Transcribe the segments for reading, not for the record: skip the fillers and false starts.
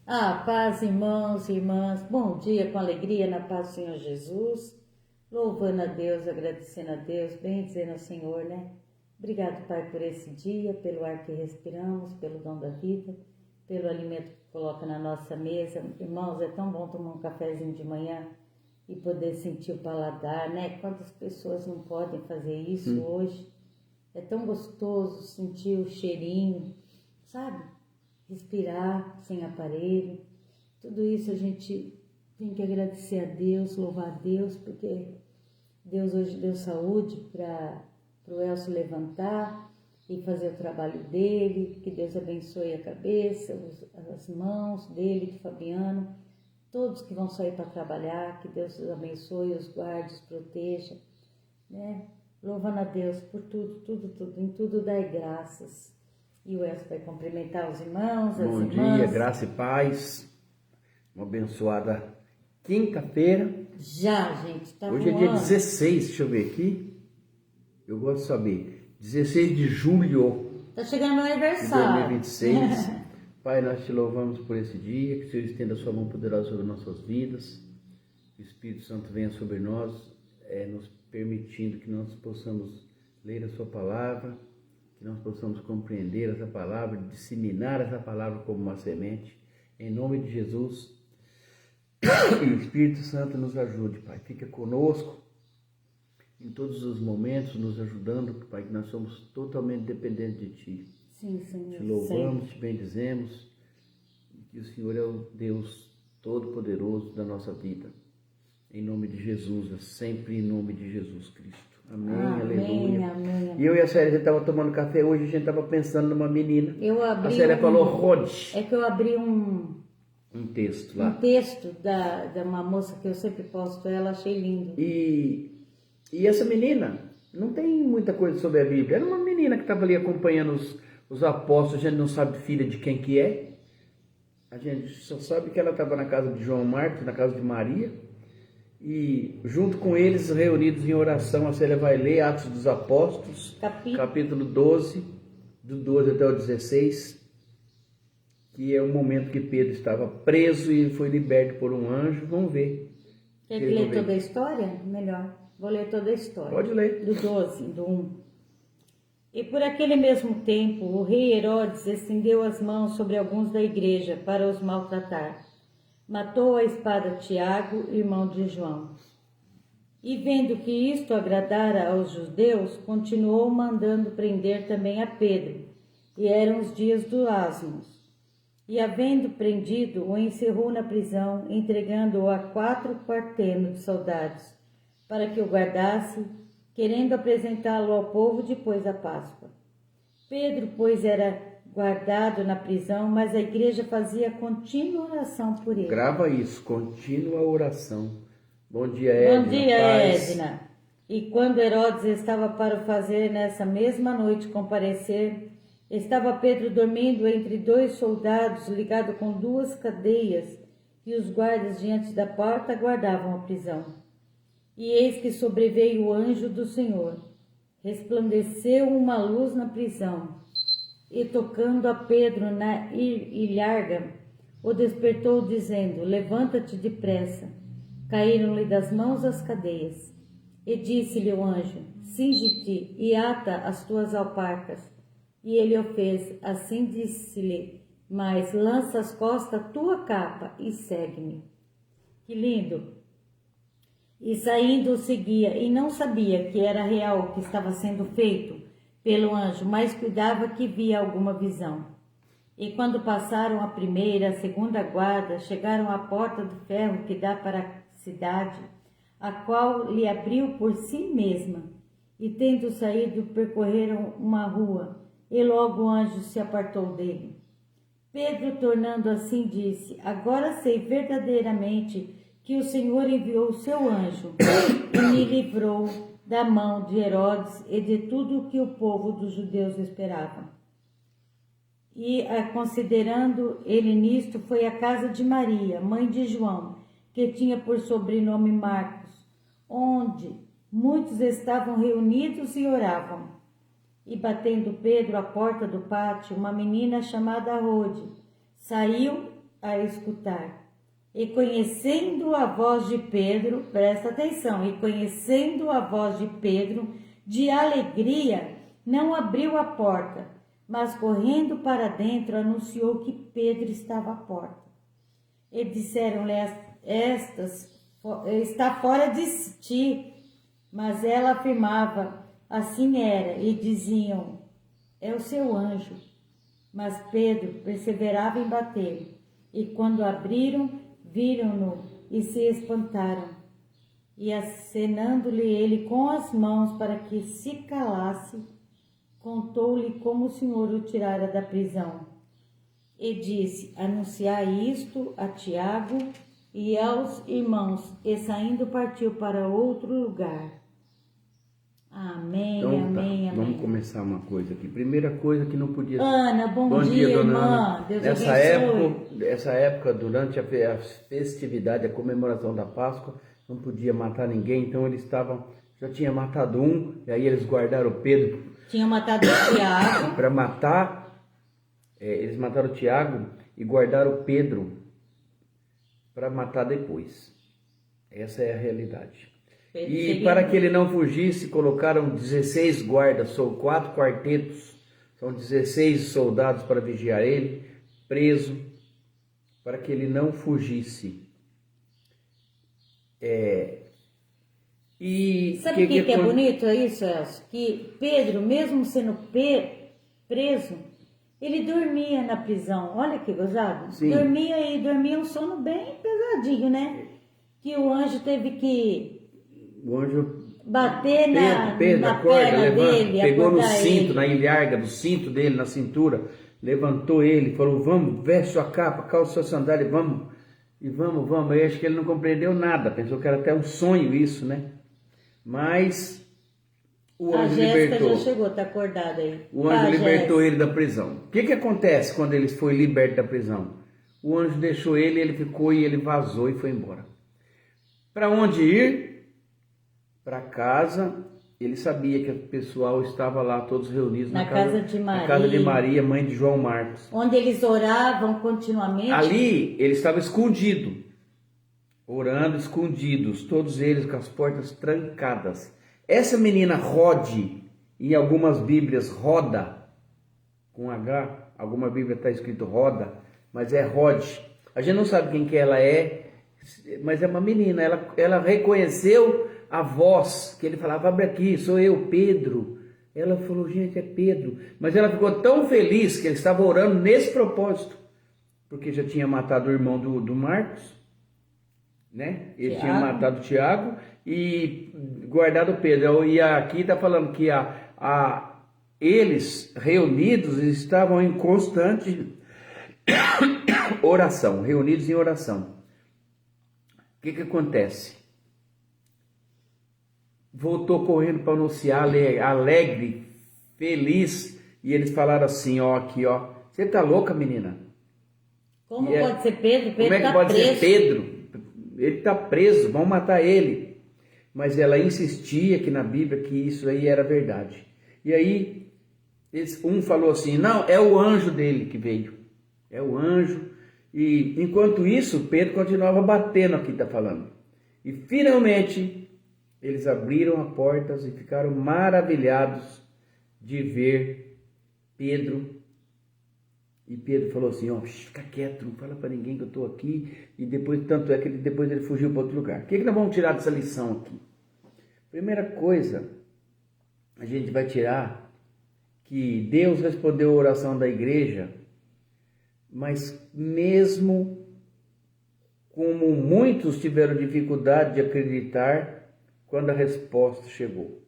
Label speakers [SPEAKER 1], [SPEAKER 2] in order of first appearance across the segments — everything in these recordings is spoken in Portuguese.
[SPEAKER 1] Paz, irmãos e irmãs, bom dia com alegria na paz do Senhor Jesus, louvando a Deus, agradecendo a Deus, bendizendo ao Senhor, né? Obrigado, Pai, por esse dia, pelo ar que respiramos, pelo dom da vida, pelo alimento que coloca na nossa mesa. Irmãos, é tão bom tomar um cafezinho de manhã e poder sentir o paladar, né? Quantas pessoas não podem fazer isso hoje? É tão gostoso sentir o cheirinho, sabe? Respirar sem aparelho, tudo isso a gente tem que agradecer a Deus, louvar a Deus, porque Deus hoje deu saúde para o Elcio levantar e fazer o trabalho dele, que Deus abençoe a cabeça, as mãos dele, do Fabiano, todos que vão sair para trabalhar, que Deus os abençoe, os guarde, os proteja, né? Louvando a Deus por tudo, em tudo dai graças. E o Elcio vai cumprimentar os irmãos, as irmãs.
[SPEAKER 2] Bom dia, graça e paz. Uma abençoada quinta-feira.
[SPEAKER 1] Já, gente, tá
[SPEAKER 2] Hoje é dia 16, deixa eu ver aqui. Eu gosto de saber. 16 de julho
[SPEAKER 1] Tá chegando meu
[SPEAKER 2] de
[SPEAKER 1] aniversário.
[SPEAKER 2] 2026. Pai, nós te louvamos por esse dia. Que o Senhor estenda a sua mão poderosa sobre nossas vidas. Que o Espírito Santo venha sobre nós, nos permitindo que nós possamos ler a sua palavra, que nós possamos compreender essa palavra, disseminar essa palavra como uma semente, em nome de Jesus. Que o Espírito Santo nos ajude, Pai. Fica conosco em todos os momentos, nos ajudando, Pai, que nós somos totalmente dependentes de Ti.
[SPEAKER 1] Sim, Senhor.
[SPEAKER 2] Te louvamos, te bendizemos, e que o Senhor é o Deus Todo-Poderoso da nossa vida. Em nome de Jesus, sempre em nome de Jesus Cristo. Amém, aleluia.
[SPEAKER 1] Amém.
[SPEAKER 2] E eu e a Célia, a gente estava tomando café hoje, a gente estava pensando numa menina.
[SPEAKER 1] A
[SPEAKER 2] Célia falou, Rod.
[SPEAKER 1] É que eu abri um
[SPEAKER 2] texto lá.
[SPEAKER 1] Um texto da uma moça que eu sempre posto ela, achei lindo.
[SPEAKER 2] E essa menina não tem muita coisa sobre a Bíblia. Era uma menina que estava ali acompanhando os apóstolos, a gente não sabe filha de quem que é. A gente só sabe que ela estava na casa de João Marcos, na casa de Maria. E junto com eles, reunidos em oração, a Célia vai ler Atos dos Apóstolos, capítulo 12, do 12 até o 16, que é o momento que Pedro estava preso e foi liberto por um anjo. Vamos ver.
[SPEAKER 1] Quer ler toda a história? Melhor. Vou ler toda a história.
[SPEAKER 2] Pode ler.
[SPEAKER 1] Do 12, do 1. E por aquele mesmo tempo, o rei Herodes estendeu as mãos sobre alguns da igreja para os maltratar. Matou a espada Tiago, irmão de João. E vendo que isto agradara aos judeus, continuou mandando prender também a Pedro. E eram os dias do asmos. E havendo prendido, o encerrou na prisão, entregando-o a 4 quartenos de soldados, para que o guardasse, querendo apresentá-lo ao povo depois da Páscoa. Pedro, pois, era guardado na prisão, mas a igreja fazia contínua oração por ele.
[SPEAKER 2] Grava isso, contínua oração. Bom dia, Edna.
[SPEAKER 1] Bom dia, Edna. E quando Herodes estava para o fazer nessa mesma noite comparecer, estava Pedro dormindo entre 2 soldados, ligado com 2 cadeias, e os guardas diante da porta guardavam a prisão. E eis que sobreveio o anjo do Senhor. Resplandeceu uma luz na prisão, e tocando a Pedro na ilharga, o despertou dizendo, levanta-te depressa. Caíram-lhe das mãos as cadeias. E disse-lhe o anjo, cinge-te e ata as tuas alparcas. E ele o fez, assim disse-lhe, mas lança às costas a tua capa e segue-me. Que lindo! E saindo o seguia, e não sabia que era real o que estava sendo feito pelo anjo, mas cuidava que via alguma visão. E quando passaram a primeira, a segunda guarda, chegaram à porta de ferro que dá para a cidade, a qual lhe abriu por si mesma. E tendo saído, percorreram uma rua, e logo o anjo se apartou dele. Pedro, tornando assim, disse, agora sei verdadeiramente que o Senhor enviou o seu anjo e me livrou da mão de Herodes e de tudo o que o povo dos judeus esperava. E, considerando ele nisto, foi à casa de Maria, mãe de João, que tinha por sobrenome Marcos, onde muitos estavam reunidos e oravam. E batendo Pedro à porta do pátio, uma menina chamada Rode saiu a escutar. E conhecendo a voz de Pedro, presta atenção, e conhecendo a voz de Pedro, de alegria, não abriu a porta, mas correndo para dentro anunciou que Pedro estava à porta. E disseram-lhe, está fora de ti. Mas ela afirmava, assim era, e diziam, é o seu anjo. Mas Pedro perseverava em bater, e quando abriram, viram-no e se espantaram. E acenando-lhe ele com as mãos para que se calasse, contou-lhe como o Senhor o tirara da prisão. E disse, anunciai isto a Tiago e aos irmãos, e saindo partiu para outro lugar. Amém,
[SPEAKER 2] Então,
[SPEAKER 1] amém, amém.
[SPEAKER 2] Vamos começar uma coisa aqui. Primeira coisa que não podia...
[SPEAKER 1] Ana, bom dia,
[SPEAKER 2] dona
[SPEAKER 1] irmã.
[SPEAKER 2] Ana.
[SPEAKER 1] Deus
[SPEAKER 2] Nessa
[SPEAKER 1] abençoe.
[SPEAKER 2] época, durante a festividade, a comemoração da Páscoa, não podia matar ninguém, então eles já tinha matado um, e aí eles guardaram Pedro.
[SPEAKER 1] Tinha matado o Tiago.
[SPEAKER 2] Para matar... eles mataram o Tiago e guardaram Pedro para matar depois. Essa é a realidade. E para que ele não fugisse, colocaram 16 guardas, são 4 quartetos, são 16 soldados para vigiar ele, preso, para que ele não fugisse. E
[SPEAKER 1] sabe o que é bonito isso, Elcio? Que Pedro, mesmo sendo preso, ele dormia na prisão. Olha que gozado.
[SPEAKER 2] Sim.
[SPEAKER 1] Dormia um sono bem pesadinho, né? Que o anjo teve que bater na perna dele,
[SPEAKER 2] pegou no cinto,
[SPEAKER 1] ele.
[SPEAKER 2] na ilharga do cinto dele, na cintura, levantou ele, falou, vamos, veste sua capa, calça sua sandália, vamos. E vamos. Aí acho que ele não compreendeu nada, pensou que era até um sonho isso, né? Mas o anjo libertou.
[SPEAKER 1] Já chegou, tá acordada aí.
[SPEAKER 2] O anjo libertou ele da prisão. O que acontece quando ele foi liberto da prisão? O anjo deixou ele ficou e ele vazou e foi embora. Para onde ir? Para casa. Ele sabia que o pessoal estava lá todos reunidos na casa de Maria. Na casa de Maria, mãe de João Marcos.
[SPEAKER 1] Onde eles oravam continuamente.
[SPEAKER 2] Ali ele estava escondido, orando escondidos, todos eles com as portas trancadas. Essa menina Rode, em algumas bíblias Roda, com H, alguma bíblia está escrito Roda, mas é Rode. A gente não sabe quem que ela é, mas é uma menina, ela reconheceu a voz, que ele falava, abre aqui, sou eu, Pedro. Ela falou, gente, é Pedro. Mas ela ficou tão feliz que ele estava orando nesse propósito, porque já tinha matado o irmão do Marcos, né? Ele tinha matado o Tiago e guardado Pedro. E aqui está falando que eles reunidos estavam em constante oração, reunidos em oração. O que acontece? Voltou correndo para anunciar, alegre, feliz, e eles falaram assim, aqui, você tá louca, menina?
[SPEAKER 1] Como pode ser Pedro?
[SPEAKER 2] Como é que pode ser Pedro? Ele está preso, vão matar ele. Mas ela insistia que na Bíblia que isso aí era verdade. E aí, um falou assim, não, é o anjo dele que veio. É o anjo. E enquanto isso, Pedro continuava batendo aqui, está falando. E finalmente, eles abriram as portas e ficaram maravilhados de ver Pedro. E Pedro falou assim, fica quieto, não fala para ninguém que eu estou aqui. E depois, tanto é que depois ele fugiu para outro lugar. O que nós vamos tirar dessa lição aqui? Primeira coisa, a gente vai tirar que Deus respondeu a oração da igreja, mas mesmo como muitos tiveram dificuldade de acreditar quando a resposta chegou.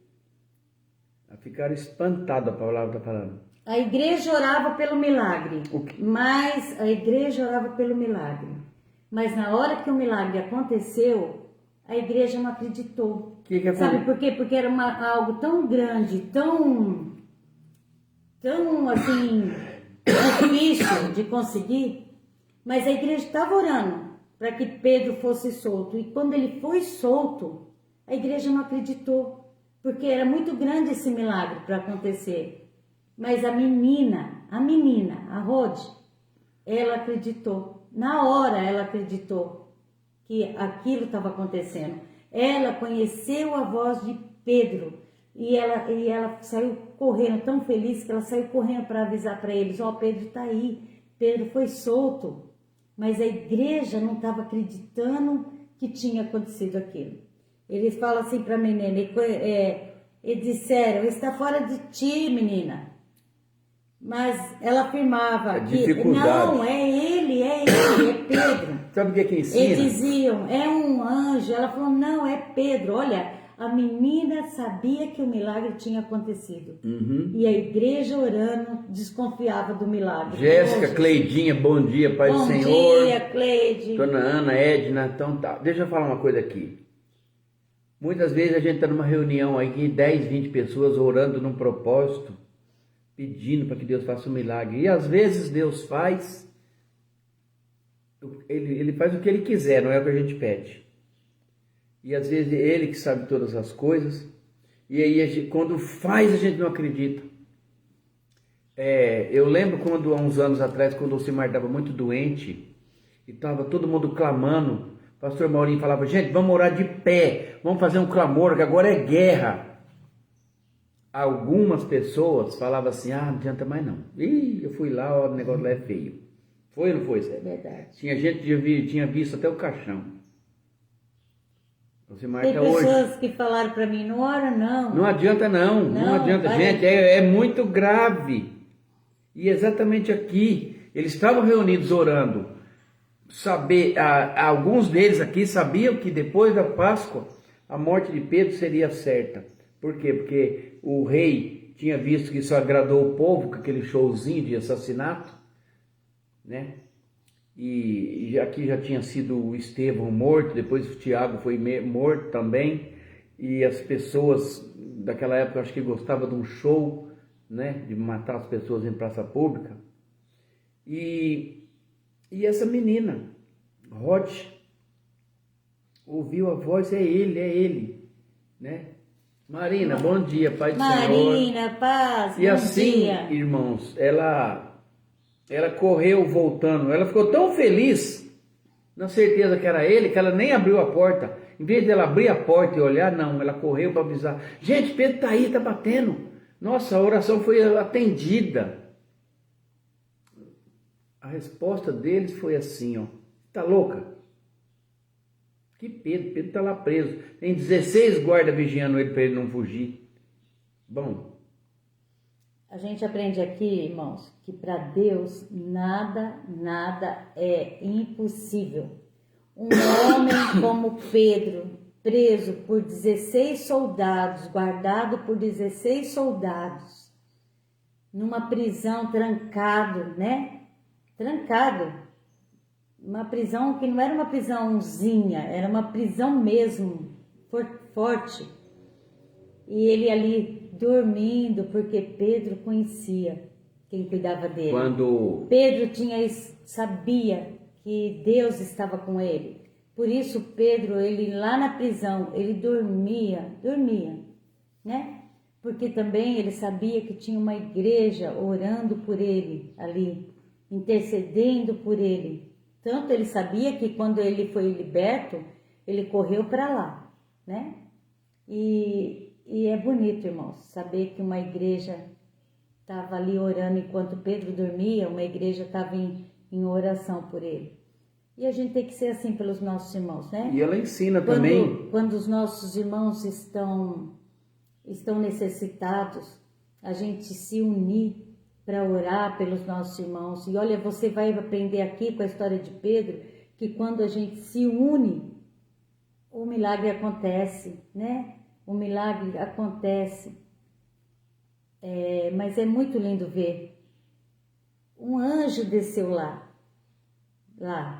[SPEAKER 2] Ficaram espantados, a palavra está falando.
[SPEAKER 1] A igreja orava pelo milagre, mas na hora que o milagre aconteceu, a igreja não acreditou. Sabe por quê? Porque era algo tão grande, tão assim, difícil de conseguir, mas a igreja estava orando para que Pedro fosse solto. E quando ele foi solto, a igreja não acreditou, porque era muito grande esse milagre para acontecer. Mas a menina, a Rode, ela acreditou. Na hora ela acreditou que aquilo estava acontecendo. Ela conheceu a voz de Pedro e ela saiu correndo, tão feliz que ela saiu correndo para avisar para eles: ó, Pedro está aí, Pedro foi solto. Mas a igreja não estava acreditando que tinha acontecido aquilo. Eles falam assim para a menina, eles disseram: está fora de ti, menina. Mas ela afirmava que não, é ele, é Pedro.
[SPEAKER 2] Sabe o que é que ensina?
[SPEAKER 1] Eles diziam: é um anjo. Ela falou: não, é Pedro. Olha, a menina sabia que o milagre tinha acontecido. E a igreja orando desconfiava do milagre.
[SPEAKER 2] Jéssica, Cleidinha, bom dia, Pai do Senhor.
[SPEAKER 1] Bom dia, Cleide.
[SPEAKER 2] Dona Ana, Edna, então tá. Deixa eu falar uma coisa aqui. Muitas vezes a gente está numa reunião aí que 10, 20 pessoas orando num propósito, pedindo para que Deus faça um milagre. E às vezes Deus faz, ele faz o que Ele quiser, não é o que a gente pede. E às vezes é Ele que sabe todas as coisas. E aí quando faz a gente não acredita. Eu lembro quando há uns anos atrás, quando o Alcimar estava muito doente, e estava todo mundo clamando, o pastor Maurinho falava: gente, vamos orar de pé, vamos fazer um clamor, que agora é guerra. Algumas pessoas falavam assim: não adianta mais não. Ih, eu fui lá, o negócio lá é feio. Foi ou não foi, Zé?
[SPEAKER 1] É verdade.
[SPEAKER 2] Tinha gente que tinha visto até o caixão. Você marca
[SPEAKER 1] Tem pessoas
[SPEAKER 2] hoje.
[SPEAKER 1] que falaram para mim: não ora não.
[SPEAKER 2] Não adianta não, não adianta. Gente, é muito grave. E exatamente aqui, eles estavam reunidos orando. Alguns deles aqui sabiam que depois da Páscoa, a morte de Pedro seria certa. Por quê? Porque o rei tinha visto que isso agradou o povo com aquele showzinho de assassinato, né? E aqui já tinha sido o Estevão morto, depois o Tiago foi morto também. E as pessoas daquela época, acho que gostavam de um show, né? De matar as pessoas em praça pública. E essa menina, Rod, ouviu a voz: é ele, né? Marina, bom dia, Pai do Senhor.
[SPEAKER 1] Marina, paz,
[SPEAKER 2] e
[SPEAKER 1] bom
[SPEAKER 2] assim,
[SPEAKER 1] dia.
[SPEAKER 2] Irmãos, ela correu voltando, ela ficou tão feliz, na certeza que era ele, que ela nem abriu a porta. Em vez dela abrir a porta e olhar, não, ela correu para avisar: gente, Pedro tá aí, tá batendo. Nossa, a oração foi atendida. A resposta deles foi assim, ó: tá louca? Que Pedro? Pedro tá lá preso. Tem 16 guardas vigiando ele para ele não fugir. Bom,
[SPEAKER 1] a gente aprende aqui, irmãos, que para Deus nada é impossível. Um homem como Pedro, preso por 16 soldados, guardado por 16 soldados, numa prisão trancado, né? Trancado. Uma prisão que não era uma prisãozinha, era uma prisão mesmo, forte. E ele ali dormindo, porque Pedro conhecia quem cuidava dele. Pedro sabia que Deus estava com ele. Por isso Pedro, ele lá na prisão, ele dormia, né? Porque também ele sabia que tinha uma igreja orando por ele ali, intercedendo por ele. Tanto ele sabia que quando ele foi liberto, ele correu para lá, né? E é bonito, irmãos, saber que uma igreja estava ali orando enquanto Pedro dormia, uma igreja estava em oração por ele. E a gente tem que ser assim pelos nossos irmãos, né?
[SPEAKER 2] E ela ensina também.
[SPEAKER 1] Quando os nossos irmãos estão necessitados, a gente se unir para orar pelos nossos irmãos. E olha, você vai aprender aqui com a história de Pedro, que quando a gente se une, o milagre acontece, né? O milagre acontece. Mas é muito lindo ver. Um anjo desceu lá,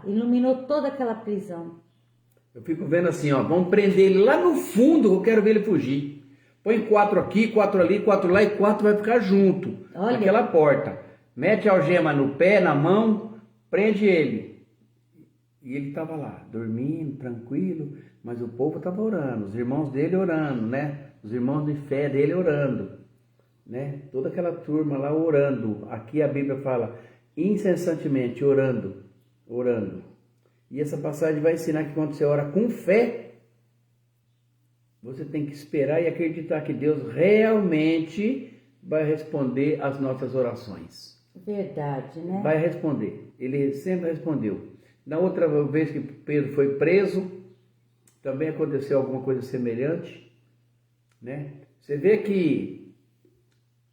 [SPEAKER 1] iluminou toda aquela prisão.
[SPEAKER 2] Eu fico vendo assim, ó, vamos prender ele lá no fundo, eu quero ver ele fugir. Põe 4 aqui, 4 ali, 4 lá e 4 vai ficar junto, naquela porta. Mete a algema no pé, na mão, prende ele. E ele estava lá, dormindo, tranquilo, mas o povo estava orando, os irmãos dele orando, né? Os irmãos de fé dele orando, né? Toda aquela turma lá orando. Aqui a Bíblia fala, incessantemente orando. orando. E essa passagem vai ensinar que quando você ora com fé, você tem que esperar e acreditar que Deus realmente vai responder às nossas orações.
[SPEAKER 1] Verdade, né?
[SPEAKER 2] Vai responder. Ele sempre respondeu. Na outra vez que Pedro foi preso, também aconteceu alguma coisa semelhante, né? Você vê que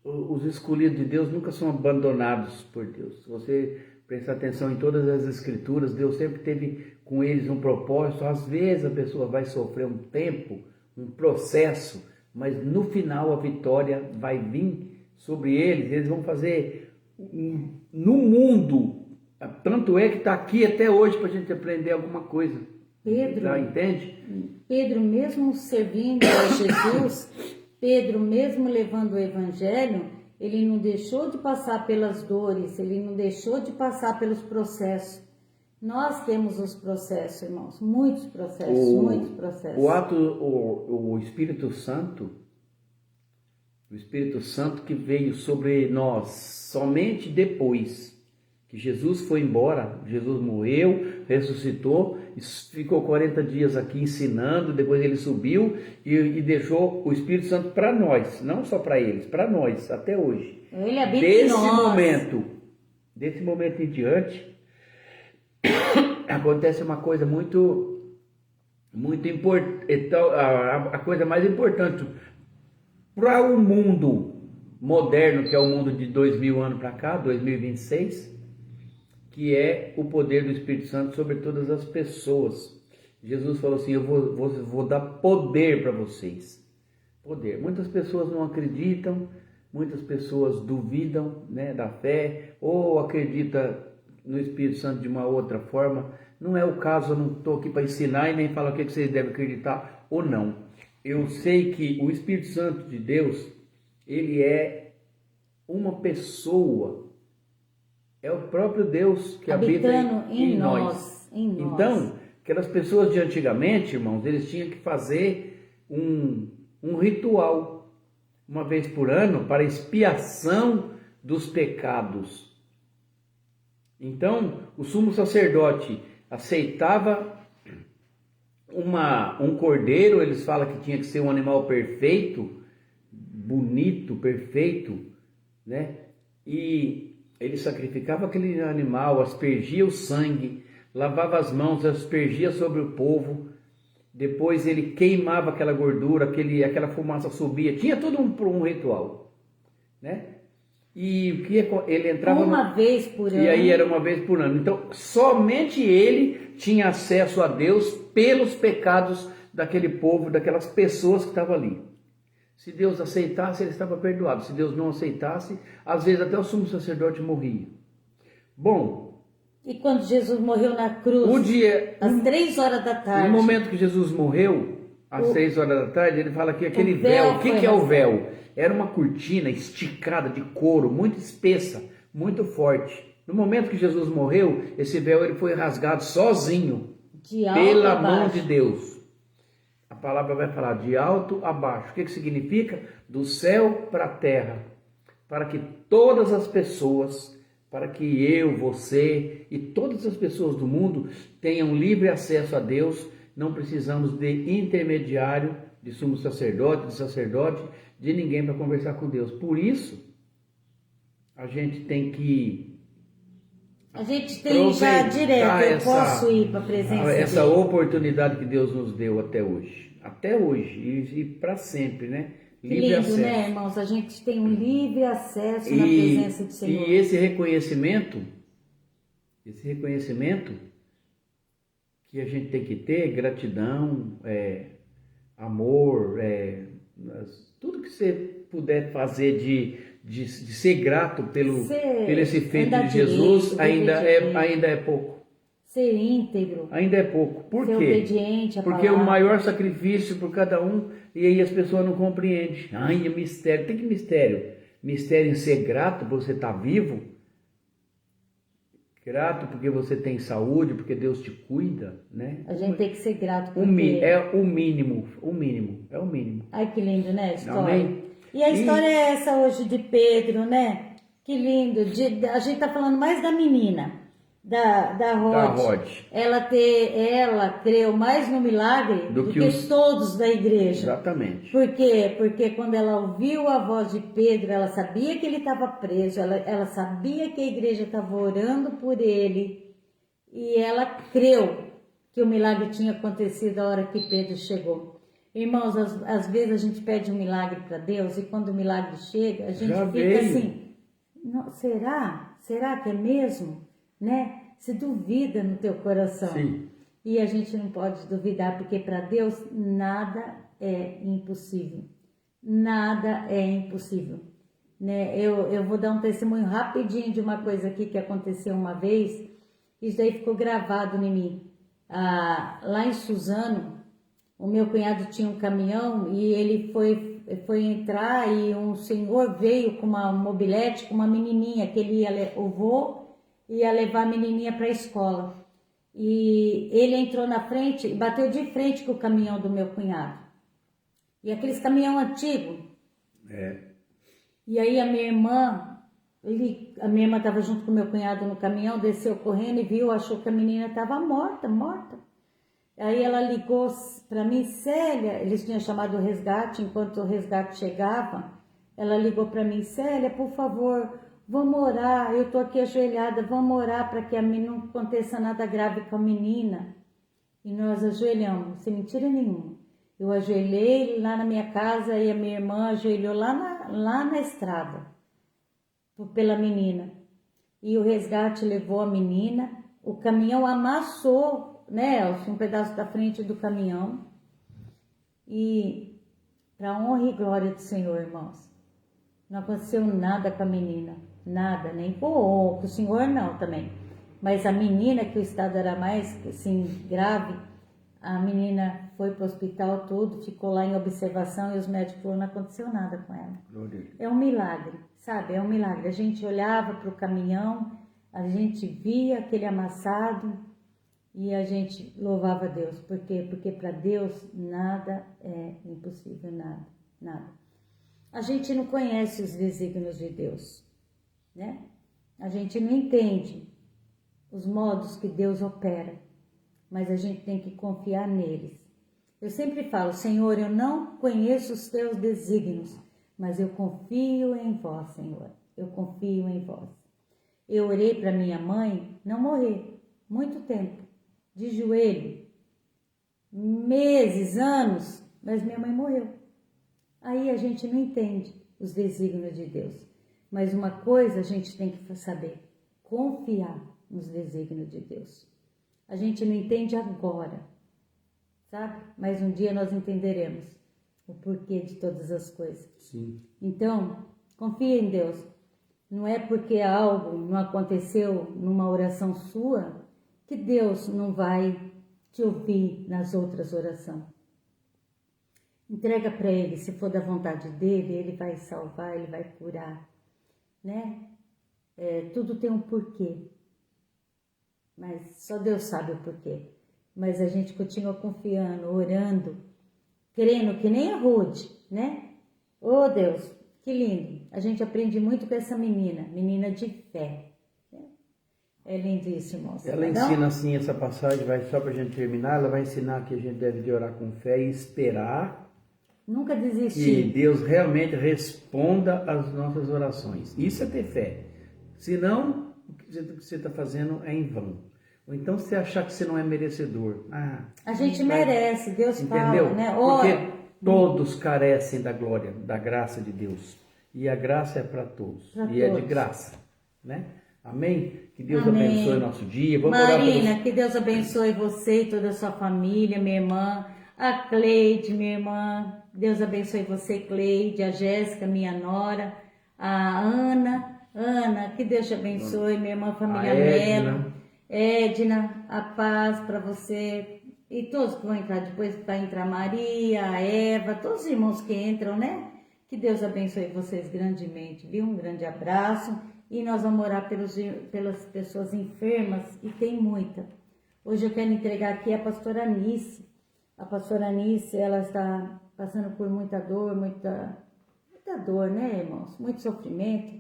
[SPEAKER 2] os escolhidos de Deus nunca são abandonados por Deus. Se você prestar atenção em todas as escrituras, Deus sempre teve com eles um propósito. Às vezes a pessoa vai sofrer um tempo, um processo, mas no final a vitória vai vir sobre eles. Eles vão fazer no mundo. Tanto é que está aqui até hoje para a gente aprender alguma coisa.
[SPEAKER 1] Pedro,
[SPEAKER 2] Tá, entende?
[SPEAKER 1] Pedro mesmo servindo a Jesus, Pedro mesmo levando o evangelho, ele não deixou de passar pelas dores, ele não deixou de passar pelos processos. Nós temos os processos, irmãos, muitos processos, muitos processos.
[SPEAKER 2] O Espírito Santo que veio sobre nós somente depois que Jesus foi embora, Jesus morreu, ressuscitou, ficou 40 dias aqui ensinando, depois ele subiu e deixou o Espírito Santo para nós, não só para eles, para nós, até hoje.
[SPEAKER 1] Ele habita em nós.
[SPEAKER 2] Desse momento em diante, acontece uma coisa muito importante, a coisa mais importante para o mundo moderno, que é o mundo de 2000 anos para cá, 2026, que é o poder do Espírito Santo sobre todas as pessoas. Jesus falou assim, eu vou dar poder para vocês. Poder. Muitas pessoas não acreditam, muitas pessoas duvidam, né, da fé, ou acreditam no Espírito Santo de uma outra forma. Não é o caso, eu não estou aqui para ensinar e nem falar o que vocês devem acreditar ou não. Eu sei que o Espírito Santo de Deus, ele é uma pessoa. É o próprio Deus que habita em nós. Então, aquelas pessoas de antigamente, irmãos, eles tinham que fazer um ritual, uma vez por ano, para expiação dos pecados. Então, o sumo sacerdote aceitava um cordeiro, eles falam que tinha que ser um animal perfeito, bonito, perfeito, né? E ele sacrificava aquele animal, aspergia o sangue, lavava as mãos, aspergia sobre o povo, depois ele queimava aquela gordura, aquela fumaça subia, tinha todo um ritual, né? E o que ele entrava
[SPEAKER 1] uma vez por ano.
[SPEAKER 2] E aí era uma vez por ano. Então, somente ele tinha acesso a Deus pelos pecados daquele povo, daquelas pessoas que estavam ali. Se Deus aceitasse, ele estava perdoado. Se Deus não aceitasse, às vezes até o sumo sacerdote morria. Bom.
[SPEAKER 1] E quando Jesus morreu na cruz, às 3 horas da tarde.
[SPEAKER 2] No momento que Jesus morreu, às 3 horas da tarde, ele fala que aquele véu, o que é o véu? Era uma cortina esticada de couro, muito espessa, muito forte. No momento que Jesus morreu, esse véu ele foi rasgado sozinho, pela mão de Deus. A palavra vai falar de alto a baixo. O que significa? Do céu para a terra. Para que todas as pessoas, para que eu, você e todas as pessoas do mundo tenham livre acesso a Deus, não precisamos de intermediário, de sumo sacerdote, de sacerdote, de ninguém para conversar com Deus. Por isso, a gente tem que
[SPEAKER 1] já direto, eu posso ir para a presença
[SPEAKER 2] essa
[SPEAKER 1] dele.
[SPEAKER 2] Oportunidade que Deus nos deu até hoje e para sempre, né? Livre
[SPEAKER 1] lindo,
[SPEAKER 2] acesso.
[SPEAKER 1] Né, irmãos? A gente tem um livre acesso na presença do Senhor.
[SPEAKER 2] E esse reconhecimento que a gente tem que ter, gratidão, amor, tudo que você puder fazer de ser grato pelo esse feito de Jesus, ainda é pouco.
[SPEAKER 1] Ser íntegro.
[SPEAKER 2] Ainda é pouco. Por
[SPEAKER 1] quê? Obediente à
[SPEAKER 2] Porque
[SPEAKER 1] palavra.
[SPEAKER 2] O maior sacrifício por cada um, e aí as pessoas não compreendem. Ai, é mistério. Tem que mistério? Mistério em ser grato por você estar vivo. Grato porque você tem saúde, porque Deus te cuida, né?
[SPEAKER 1] A gente tem que ser grato porque...
[SPEAKER 2] É o mínimo. É o mínimo.
[SPEAKER 1] Ai, que lindo, né, a história?
[SPEAKER 2] Amém?
[SPEAKER 1] E a história é essa hoje de Pedro, né? Que lindo. A gente tá falando mais da menina. da Rod, ela creu mais no milagre do que todos da igreja.
[SPEAKER 2] Exatamente.
[SPEAKER 1] Por quê? Porque quando ela ouviu a voz de Pedro, ela sabia que ele estava preso, ela sabia que a igreja estava orando por ele, e ela creu que o milagre tinha acontecido a hora que Pedro chegou. Irmãos, às vezes a gente pede um milagre para Deus, e quando o milagre chega, a gente fica assim, será? Será que é mesmo? Né? Se duvida no teu coração.
[SPEAKER 2] Sim.
[SPEAKER 1] E a gente não pode duvidar, porque para Deus nada é impossível. Nada é impossível. Né? Eu vou dar um testemunho rapidinho de uma coisa aqui que aconteceu uma vez. Isso daí ficou gravado em mim. Lá em Suzano, o meu cunhado tinha um caminhão e ele foi entrar, e um senhor veio com uma mobilete, com uma menininha, que ele o vô ia levar a menininha para a escola. E ele entrou na frente e bateu de frente com o caminhão do meu cunhado. E aqueles caminhão antigo. E aí a minha irmã estava junto com o meu cunhado no caminhão, desceu correndo e viu, achou que a menina estava morta. Aí ela ligou para mim, Célia, eles tinham chamado o resgate, enquanto o resgate chegava, ela ligou para mim, Célia, por favor, vamos orar, eu estou aqui ajoelhada, vamos orar para que não aconteça nada grave com a menina. E nós ajoelhamos, sem mentira nenhuma. Eu ajoelhei lá na minha casa e a minha irmã ajoelhou lá na estrada, pela menina. E o resgate levou a menina, o caminhão amassou, né, um pedaço da frente do caminhão. E para honra e glória do Senhor, irmãos, não aconteceu nada com a menina. Nada, nem com o senhor não também. Mas a menina, que o estado era mais assim, grave, a menina foi para o hospital, tudo, ficou lá em observação e os médicos falaram, não aconteceu nada com ela. É um milagre, sabe? É um milagre. A gente olhava para o caminhão, a gente via aquele amassado e a gente louvava a Deus. Por quê? Porque para Deus nada é impossível, nada. A gente não conhece os desígnios de Deus. Né? A gente não entende os modos que Deus opera, mas a gente tem que confiar neles. Eu sempre falo, Senhor, eu não conheço os teus desígnios, mas eu confio em vós, Senhor. Eu confio em vós. Eu orei para minha mãe não morrer, muito tempo, de joelho, meses, anos, mas minha mãe morreu. Aí a gente não entende os desígnios de Deus. Mas uma coisa a gente tem que saber, confiar nos desígnios de Deus. A gente não entende agora, sabe? Mas um dia nós entenderemos o porquê de todas as coisas.
[SPEAKER 2] Sim.
[SPEAKER 1] Então, confia em Deus. Não é porque algo não aconteceu numa oração sua que Deus não vai te ouvir nas outras orações. Entrega para Ele, se for da vontade dEle, Ele vai salvar, Ele vai curar. Né? Tudo tem um porquê, mas só Deus sabe o porquê. Mas a gente continua confiando, orando, crendo que nem a Ruth, né? Oh Deus, que lindo! A gente aprende muito com essa menina de fé. É lindo isso, irmãos.
[SPEAKER 2] Ela ensina assim, essa passagem, só para a gente terminar, ela vai ensinar que a gente deve de orar com fé e esperar.
[SPEAKER 1] Nunca desistir.
[SPEAKER 2] Que Deus realmente responda às nossas orações. Isso é ter fé. Senão, o que você está fazendo é em vão. Ou então, se você achar que você não é merecedor.
[SPEAKER 1] A gente merece, Deus
[SPEAKER 2] entendeu?
[SPEAKER 1] Fala, né?
[SPEAKER 2] Porque todos carecem da glória, da graça de Deus. E a graça é para todos. É de graça. Né? Amém? Que Deus abençoe o nosso dia. Vamos
[SPEAKER 1] Marina, que Deus abençoe você e toda a sua família, minha irmã. A Cleide, minha irmã, Deus abençoe você, Cleide, a Jéssica, minha nora, a Ana, que Deus te abençoe, minha irmã, família Melo, Edna, a paz para você, e todos que vão entrar depois, vai entrar Maria, a Eva, todos os irmãos que entram, né? Que Deus abençoe vocês grandemente, viu? Um grande abraço, e nós vamos orar pelas pessoas enfermas, e tem muita. Hoje eu quero entregar aqui a pastora Anice. A pastora Anice, ela está passando por muita dor, né, irmãos? Muito sofrimento.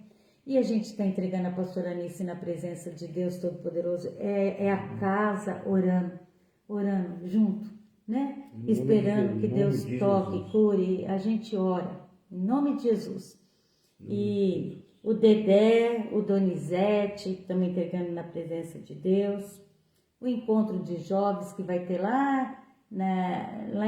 [SPEAKER 1] E a gente está entregando a pastora Anice na presença de Deus Todo-Poderoso. É a casa orando junto, né? Esperando que Deus toque, cure. A gente ora, em nome de Jesus. E o Dedé, o Donizete, estamos entregando na presença de Deus. O encontro de jovens que vai ter lá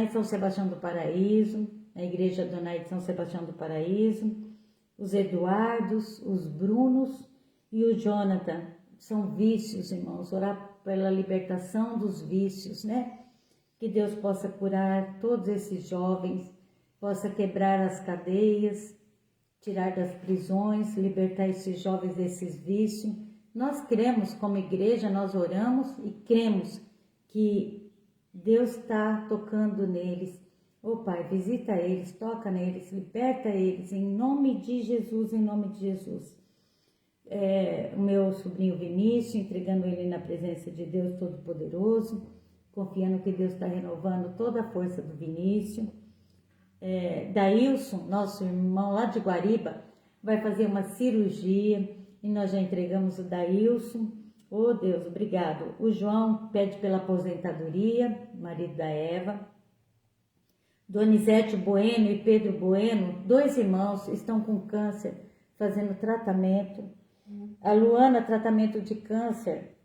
[SPEAKER 1] em São Sebastião do Paraíso, na igreja Donai de São Sebastião do Paraíso. Os Eduardos, os Brunos e o Jonathan. São vícios, irmãos. Orar pela libertação dos vícios, né? Que Deus possa curar todos esses jovens, possa quebrar as cadeias, tirar das prisões, libertar esses jovens desses vícios. Nós cremos, como igreja, nós oramos e cremos que Deus está tocando neles. Ô Pai, visita eles, toca neles, liberta eles, em nome de Jesus, em nome de Jesus. O meu sobrinho Vinícius, entregando ele na presença de Deus Todo-Poderoso, confiando que Deus está renovando toda a força do Vinícius. Daílson, nosso irmão lá de Guariba, vai fazer uma cirurgia e nós já entregamos o Daílson. Oh Deus, obrigado. O João pede pela aposentadoria, marido da Eva. Donizete Bueno e Pedro Bueno, 2 irmãos, estão com câncer, fazendo tratamento. A Luana, tratamento de câncer,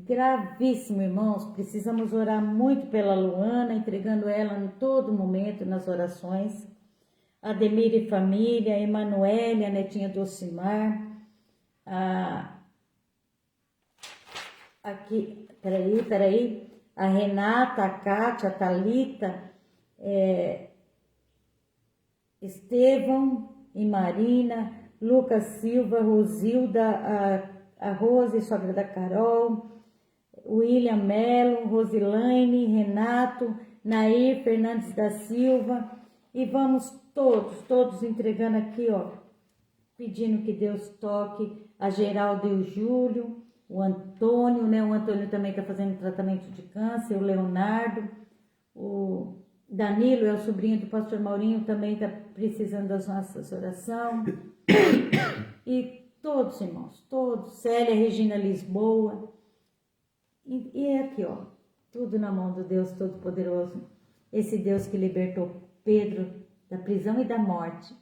[SPEAKER 1] gravíssimo, irmãos. Precisamos orar muito pela Luana, entregando ela em todo momento nas orações. Ademir e família, Emanuele, a netinha do Ocimar. Aqui, peraí. A Renata, a Kátia, a Thalita, Estevão e Marina, Lucas Silva, Rosilda, a Rose, sogra da Carol, William Melo, Rosilaine, Renato, Nair Fernandes da Silva, e vamos todos entregando aqui, ó, pedindo que Deus toque a Geraldo e o Júlio, o Antônio, né? O Antônio também está fazendo tratamento de câncer, o Leonardo, o Danilo é o sobrinho do pastor Maurinho, também está precisando das nossas orações. E todos, irmãos, todos, Célia, Regina Lisboa. E é aqui, ó, tudo na mão do Deus Todo-Poderoso. Esse Deus que libertou Pedro da prisão e da morte,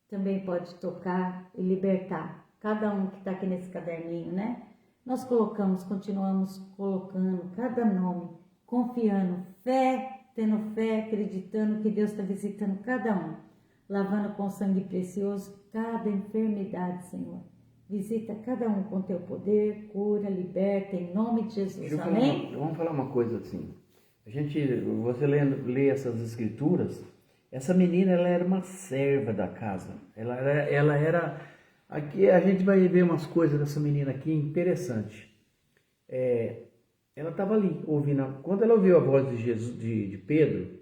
[SPEAKER 1] também pode tocar e libertar cada um que está aqui nesse caderninho, né? Nós continuamos colocando cada nome, confiando, tendo fé, acreditando que Deus está visitando cada um, lavando com sangue precioso cada enfermidade, Senhor. Visita cada um com teu poder, cura, liberta, em nome de Jesus. Amém?
[SPEAKER 2] Vamos falar uma coisa assim. Você lê essas escrituras, essa menina, ela era uma serva da casa. Ela era aqui a gente vai ver umas coisas dessa menina aqui interessante. Ela estava ali ouvindo. Quando ela ouviu a voz de Jesus, de Pedro,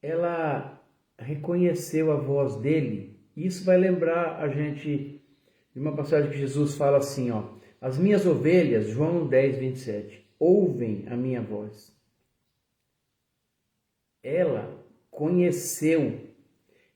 [SPEAKER 2] ela reconheceu a voz dele. Isso vai lembrar a gente de uma passagem que Jesus fala assim, ó: as minhas ovelhas, João 10:27, ouvem a minha voz. Ela conheceu.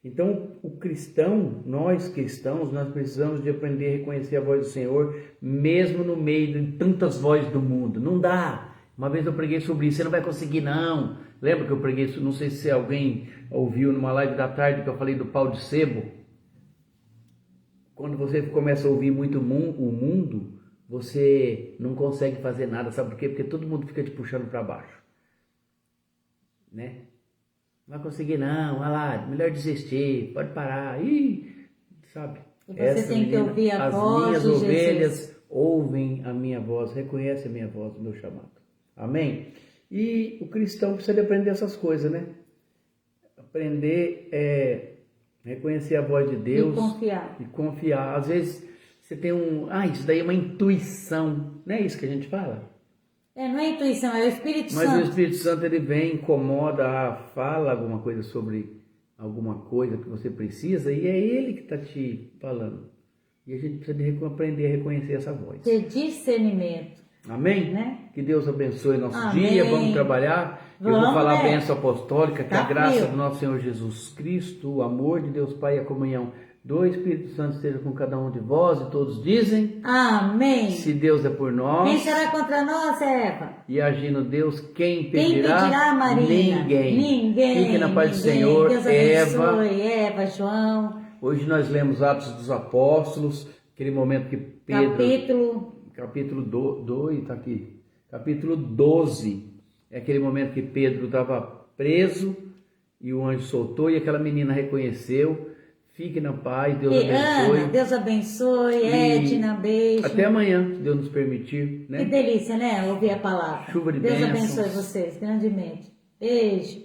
[SPEAKER 2] Então, o cristão, nós cristãos, nós precisamos de aprender a reconhecer a voz do Senhor, mesmo no meio de tantas vozes do mundo. Não dá. Uma vez eu preguei sobre isso, você não vai conseguir não. Lembra que eu preguei isso, não sei se alguém ouviu numa live da tarde que eu falei do pau de sebo? Quando você começa a ouvir muito o mundo, você não consegue fazer nada, sabe por quê? Porque todo mundo fica te puxando para baixo, né? Não vai conseguir não, olha lá, melhor desistir, pode parar, sabe?
[SPEAKER 1] E você tem que ouvir a voz de Jesus. As minhas ovelhas
[SPEAKER 2] ouvem a minha voz, reconhecem a minha voz, o meu chamado. Amém? E o cristão precisa de aprender essas coisas, né? Aprender reconhecer a voz de Deus. E confiar. Às vezes você tem isso daí é uma intuição, não é isso que a gente fala?
[SPEAKER 1] Não é intuição, é o Espírito Santo.
[SPEAKER 2] Mas o Espírito Santo, ele vem, incomoda, fala alguma coisa sobre alguma coisa que você precisa, e é ele que está te falando. E a gente precisa de aprender a reconhecer essa voz.
[SPEAKER 1] Ter discernimento.
[SPEAKER 2] Amém?
[SPEAKER 1] Né?
[SPEAKER 2] Que Deus abençoe nosso dia, vamos trabalhar. Eu vou falar a bênção apostólica, que a graça do nosso Senhor Jesus Cristo, o amor de Deus Pai e a comunhão do Espírito Santo esteja com cada um de vós, e todos dizem,
[SPEAKER 1] amém.
[SPEAKER 2] Se Deus é por nós,
[SPEAKER 1] Quem será contra nós, Eva?
[SPEAKER 2] e agindo Deus, quem
[SPEAKER 1] Quem
[SPEAKER 2] impedirá?
[SPEAKER 1] pedirá, Marina?
[SPEAKER 2] Ninguém.
[SPEAKER 1] Ninguém.
[SPEAKER 2] Fique na paz do
[SPEAKER 1] Ninguém.
[SPEAKER 2] Senhor,
[SPEAKER 1] Deus
[SPEAKER 2] Eva.
[SPEAKER 1] abençoe, Eva, João.
[SPEAKER 2] Hoje nós lemos Atos dos Apóstolos, aquele momento que Pedro... Capítulo 2, está aqui. Capítulo 12. É aquele momento que Pedro estava preso e o anjo soltou e aquela menina reconheceu. Fique na paz, Deus abençoe.
[SPEAKER 1] Ana, Deus abençoe, Edna, beijo.
[SPEAKER 2] Até amanhã, se Deus nos permitir, né?
[SPEAKER 1] Que delícia, né? Ouvir a palavra.
[SPEAKER 2] Chuva de
[SPEAKER 1] Deus
[SPEAKER 2] bênçãos.
[SPEAKER 1] abençoe vocês grandemente. Beijo.